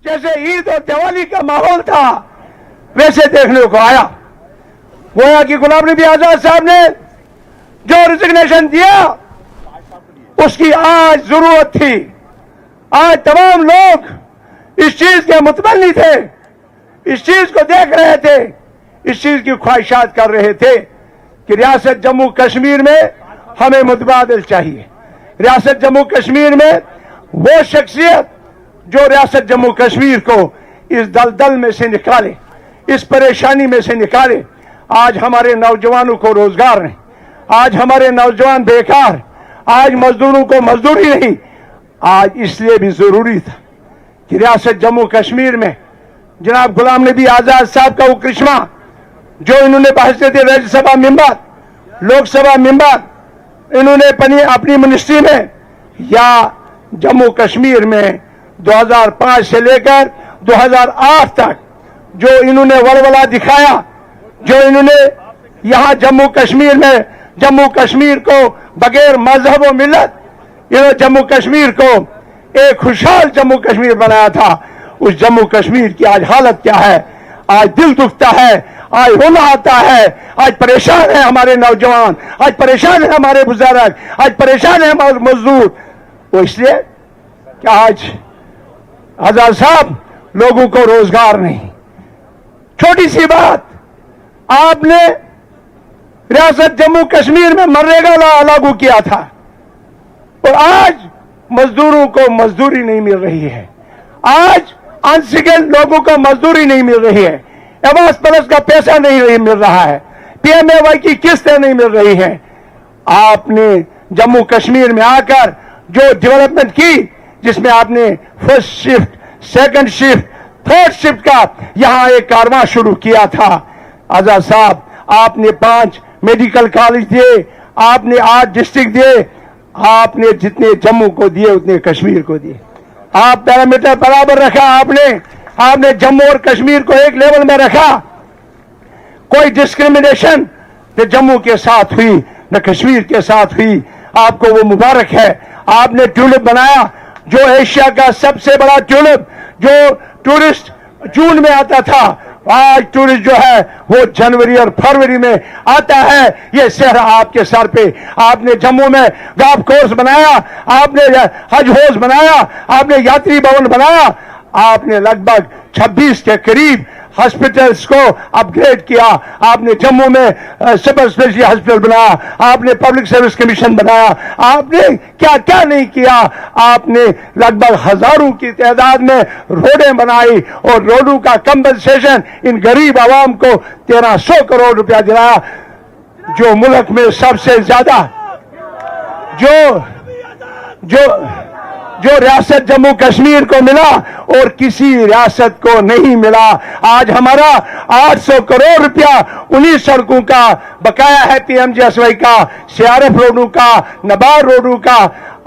जैसे ईद और दिवाली का माहौल था वैसे देखने को आया। गोया कि गुलाम नबी आजाद साहब ने जो रिजिग्नेशन दिया उसकी आज जरूरत थी। आज तमाम लोग इस चीज के मुतमन्नी थे, इस चीज को देख रहे थे, इस चीज की ख्वाहिशात कर रहे थे कि रियासत जम्मू कश्मीर में हमें मुतबादिल चाहिए। रियासत जम्मू कश्मीर में वो शख्सियत जो रियासत जम्मू कश्मीर को इस दलदल में से निकाले, इस परेशानी में से निकाले। आज हमारे नौजवानों को रोजगार नहीं, आज हमारे नौजवान बेकार, आज मजदूरों को मजदूरी नहीं। आज इसलिए भी जरूरी था कि रियासत जम्मू कश्मीर में जनाब गुलाम नबी आजाद साहब का वो करिश्मा जो इन्होंने बहसते थे, राज्यसभा मेंबर, लोकसभा मेंबर, इन्होंने अपनी मिनिस्ट्री में या जम्मू कश्मीर में 2005 से लेकर 2008 तक जो इन्होंने वलवला दिखाया, जो इन्होंने यहां जम्मू कश्मीर में जम्मू कश्मीर को बगैर मजहब और मिल्लत इन्होंने जम्मू कश्मीर को एक खुशहाल जम्मू कश्मीर बनाया था। उस जम्मू कश्मीर की आज हालत क्या है? आज दिल दुखता है, आज रोना आता है, आज परेशान है हमारे नौजवान, आज परेशान है हमारे बुजुर्ग, आज परेशान है हमारे मजदूर। वो इसलिए कि आज आजाद साहब लोगों को रोजगार नहीं। छोटी सी बात, आपने रियासत जम्मू कश्मीर में मनरेगा लागू किया था और आज मजदूरों को मजदूरी नहीं मिल रही है। आज अनस्किल्ड लोगों को मजदूरी नहीं मिल रही है, आवास प्लस का पैसा नहीं मिल रहा है, पीएमएवाई की किस्तें नहीं मिल रही है। आपने जम्मू कश्मीर में आकर जो डेवलपमेंट की, जिसमें आपने first shift, second shift, third shift का यहां एक कारवां शुरू किया था। आजाद साहब, आपने 5 मेडिकल कॉलेज दिए, आपने 8 डिस्ट्रिक्ट दिए, आपने जितने जम्मू को दिए उतने कश्मीर को दिए। आप पैरामीटर बराबर रखा, आपने जम्मू और कश्मीर को एक लेवल में रखा। कोई डिस्क्रिमिनेशन न जम्मू के साथ हुई न कश्मीर के साथ हुई, आपको वो मुबारक है। आपने ट्यूलिप बनाया, जो एशिया का सबसे बड़ा ट्यूलिप, जो टूरिस्ट जून में आता था, आज टूरिस्ट जो है वो जनवरी और फरवरी में आता है। ये शहर आपके सर पे। आपने जम्मू में गोल्फ कोर्स बनाया, आपने हज हाउस बनाया, आपने यात्री भवन बनाया, आपने लगभग 26 के करीब हॉस्पिटल्स को अपग्रेड किया। आपने जम्मू में सुपर स्पेशलिटी हॉस्पिटल बनाया, आपने पब्लिक सर्विस कमीशन बनाया, आपने क्या क्या नहीं किया। आपने लगभग हजारों की तादाद में रोडें बनाई और रोडों का कंपनसेशन इन गरीब आवाम को 1300 करोड़ रुपया दिलाया, जो मुल्क में सबसे ज्यादा जो रियासत जम्मू कश्मीर को मिला और किसी रियासत को नहीं मिला। आज हमारा 800 करोड़ रुपया उन्हीं सड़कों का बकाया है, पीएमजीएसवाई का, सीआरएफ रोडों का, नबार्ड रोडों का।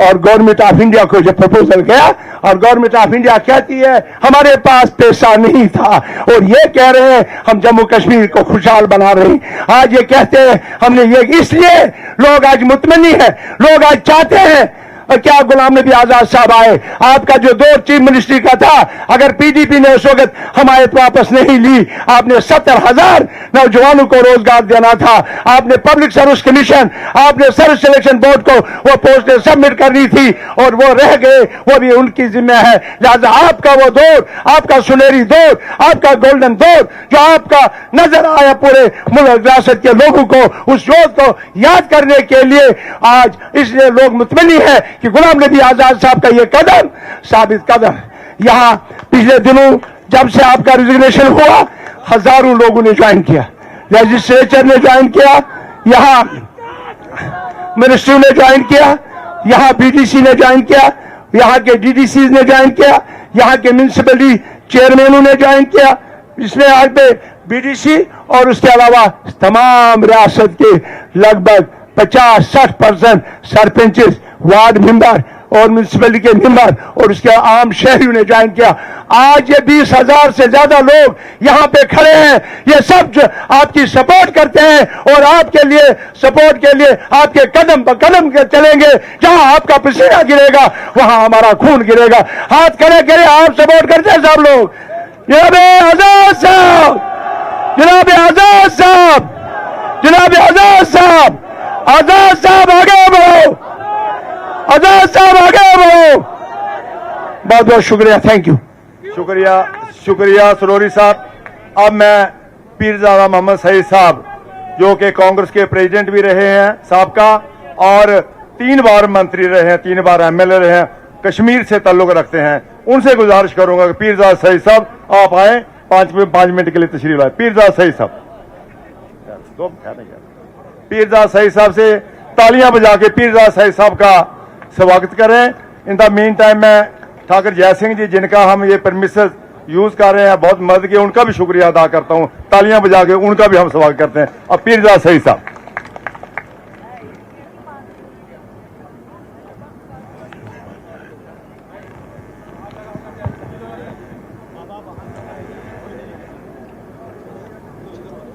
और गवर्नमेंट ऑफ इंडिया को जब प्रपोजल गया और गवर्नमेंट ऑफ इंडिया कहती है हमारे पास पैसा नहीं था, और ये कह रहे हैं हम जम्मू कश्मीर को खुशहाल बना रहे हैं। आज ये कहते हैं हमने ये, इसलिए लोग आज मुतमन्नी है, लोग आज चाहते हैं। और क्या गुलाम नबी आजाद साहब आए, आपका जो दौर चीफ मिनिस्ट्री का था, अगर पीडीपी ने उस वक्त हमायत वापस नहीं ली, आपने 70,000 नौजवानों को रोजगार देना था। आपने पब्लिक सर्विस कमीशन, आपने सर्विस सिलेक्शन बोर्ड को वो पोस्टें सबमिट करनी थी और वो रह गए, वो भी उनकी जिम्मे है। लिहाजा आपका वो दौर, आपका सुनहरी दौर, आपका गोल्डन दौर जो आपका नजर आया पूरे मुल्क रियासत के लोगों को, उस रोज को याद करने के लिए आज इसलिए लोग मुतमन्नी है कि गुलाम नबी आजाद साहब का यह कदम साबित कदम। यहां पिछले दिनों जब से आपका रिजिग्नेशन हुआ, हजारों लोगों ने ज्वाइन किया, लेजिस्लेचर ने ज्वाइन किया, यहां मिनिस्ट्री ने ज्वाइन किया, यहां बीडीसी ने ज्वाइन किया, यहां के डीडीसी ने ज्वाइन किया, यहां के म्यूनिसिपलिटी चेयरमैनों ने ज्वाइन किया। इसमें आज पे बीडीसी और उसके अलावा तमाम रियासत के लगभग 50-60% सरपंचेस, वार्ड मेंबर और म्यूनसिपैलिटी के मेंबर और उसके आम शहरियों ने ज्वाइन किया। आज ये 20,000 से ज्यादा लोग यहाँ पे खड़े हैं। ये सब जो आपकी सपोर्ट करते हैं और आपके लिए सपोर्ट के लिए आपके कदम ब कदम के चलेंगे। जहां आपका पसीना गिरेगा वहां हमारा खून गिरेगा। हाथ खड़े करें, आप सपोर्ट करते हैं सब लोग। जनाब आजाद साहब, जनाब आजाद साहब, जनाब आजाद साहब, आजाद साहब आगे बढ़ो, आजाद साहब आगे बढ़ो। बहुत बहुत शुक्रिया, थैंक यू। शुक्रिया, शुक्रिया सरोरी साहब। अब मैं पीरजादा मोहम्मद सईद साहब जो कि कांग्रेस के प्रेसिडेंट भी रहे हैं साहबका और 3 बार मंत्री रहे हैं, 3 बार एमएलए रहे हैं, कश्मीर से ताल्लुक रखते हैं, उनसे गुजारिश करूंगा कि पीरजादा सईद साहब आप आए 5 मिनट के लिए तशरीफ लाए। पीरजादा सईद साहब, पीरजादा सईद साहब से तालियां बजा के पीरजादा सईद साहब का स्वागत करें। इन द मीन टाइम मैं ठाकुर जय सिंह जी जिनका हम ये परमिशन यूज कर रहे हैं, बहुत मदद की, उनका भी शुक्रिया अदा करता हूं। तालियां बजा के उनका भी हम स्वागत करते हैं। अब पीरजादा सईद साहब।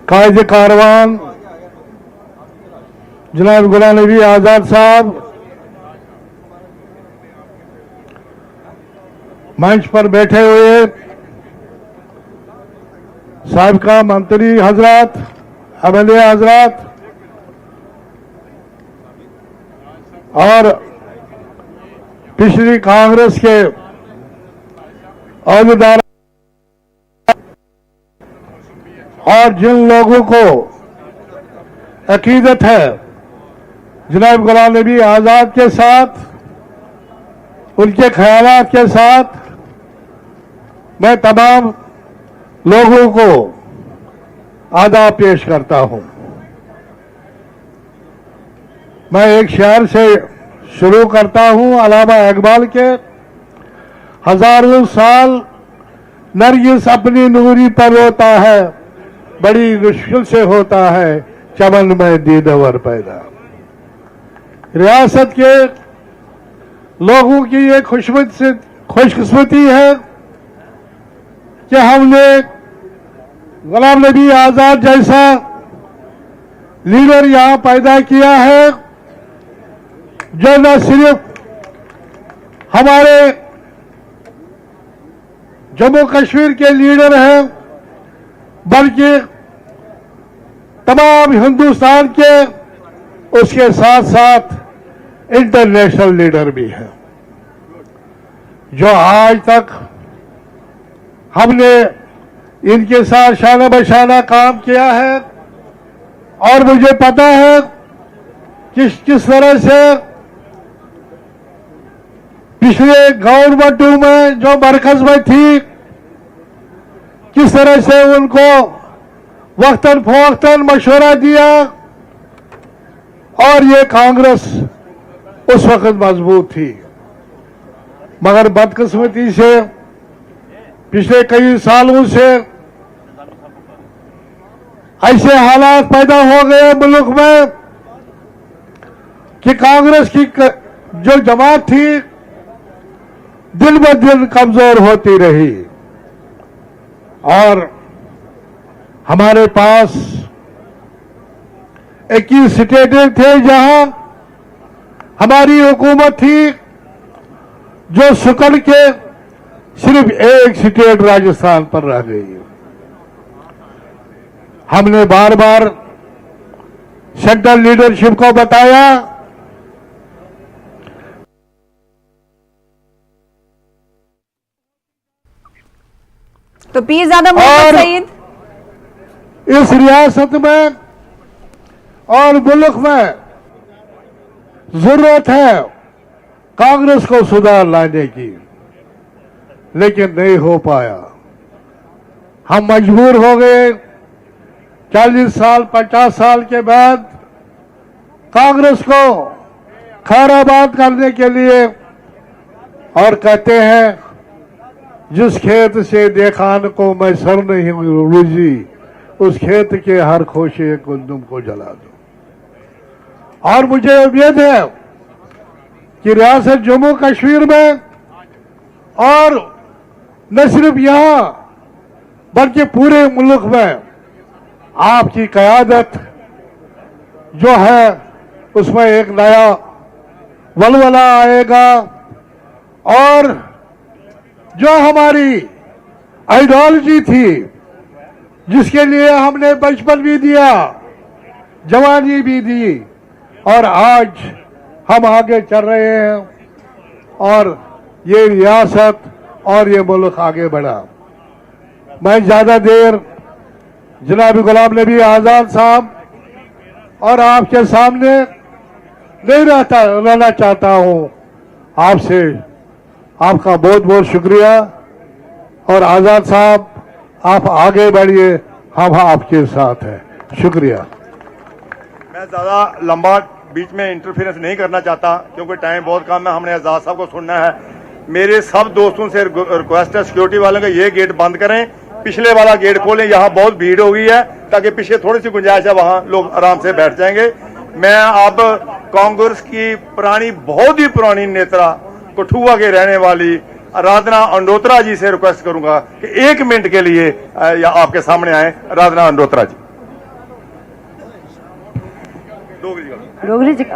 कायदे कारवान जनाब गुलाम नबी आजाद साहब, मंच पर बैठे हुए साबिका मंत्री हजरात, एमएलए हजरात और पिछली कांग्रेस के अहदेदार और जिन लोगों को अकीदत है जनाब गुलाम नबी आजाद के साथ, उनके ख्यालात के साथ, मैं तमाम लोगों को आदाब पेश करता हूं। मैं एक शेर से शुरू करता हूं अल्लामा इकबाल के। हजारों साल नरगिस अपनी नूरी पर रोता है, बड़ी मुश्किल से होता है चमन में दीदावर पैदा। रियासत के लोगों की ये खुशकिस्मती है कि हमने गुलाम नबी आजाद जैसा लीडर यहां पैदा किया है जो न सिर्फ हमारे जम्मू कश्मीर के लीडर हैं बल्कि तमाम हिंदुस्तान के, उसके साथ साथ इंटरनेशनल लीडर भी हैं जो आज तक हमने इनके साथ शाना बशाना काम किया है। और मुझे पता है किस तरह से पिछले गवर्नमेंटों में जो मरकज में थी, किस तरह से उनको वक्तन फवक्तन मशवरा दिया और ये कांग्रेस उस वक्त मजबूत थी। मगर बदकिस्मती से पिछले कई सालों से ऐसे हालात पैदा हो गए मुल्क में कि कांग्रेस की जो जमात थी दिन ब दिन कमजोर होती रही और हमारे पास 21 स्टेटें थे जहां हमारी हुकूमत थी, जो सुकड़ के सिर्फ एक स्टेट राजस्थान पर रह गई। हमने बार बार सेंट्रल लीडरशिप को बताया तो पीरजादा मोहम्मद सईद इस रियासत में और मुल्क में जरूरत है कांग्रेस को सुधार लाने की, लेकिन नहीं हो पाया। हम मजबूर हो गए 40 साल 50 साल के बाद कांग्रेस को खैराबाद करने के लिए, और कहते हैं जिस खेत से देखा न को मैं सर नहीं रूजी, उस खेत के हर खोशे कुंदुम को जला दो। और मुझे उम्मीद है कि रियासत जम्मू कश्मीर में और न सिर्फ यहां बल्कि पूरे मुल्क में आपकी क़यादत जो है उसमें एक नया वलवला आएगा और जो हमारी आइडियोलॉजी थी जिसके लिए हमने बचपन भी दिया, जवानी भी दी और आज हम आगे चल रहे हैं और ये रियासत और ये मुल्क आगे बढ़ा। मैं ज्यादा देर जनाब गुलाम नबी आजाद साहब और आपके सामने नहीं रहना चाहता हूं। आपसे आपका बहुत बहुत शुक्रिया और आजाद साहब आप आगे बढ़िए, हम आपके साथ हैं। शुक्रिया। मैं ज्यादा लंबा बीच में इंटरफेरेंस नहीं करना चाहता क्योंकि टाइम बहुत कम है, हमने आजाद साहब को सुनना है। मेरे सब दोस्तों से रिक्वेस्ट है, सिक्योरिटी वालों का ये गेट बंद करें, पिछले वाला गेट खोलें, यहाँ बहुत भीड़ हो गई है ताकि पीछे थोड़ी सी गुंजाइश है, वहां लोग आराम से बैठ जाएंगे। मैं अब कांग्रेस की पुरानी, बहुत ही पुरानी नेता, कठुआ के रहने वाली राधना अंडोत्रा जी से रिक्वेस्ट करूंगा कि 1 मिनट के लिए आपके सामने आए। राधना अंडोत्रा जी। डोगरी जी का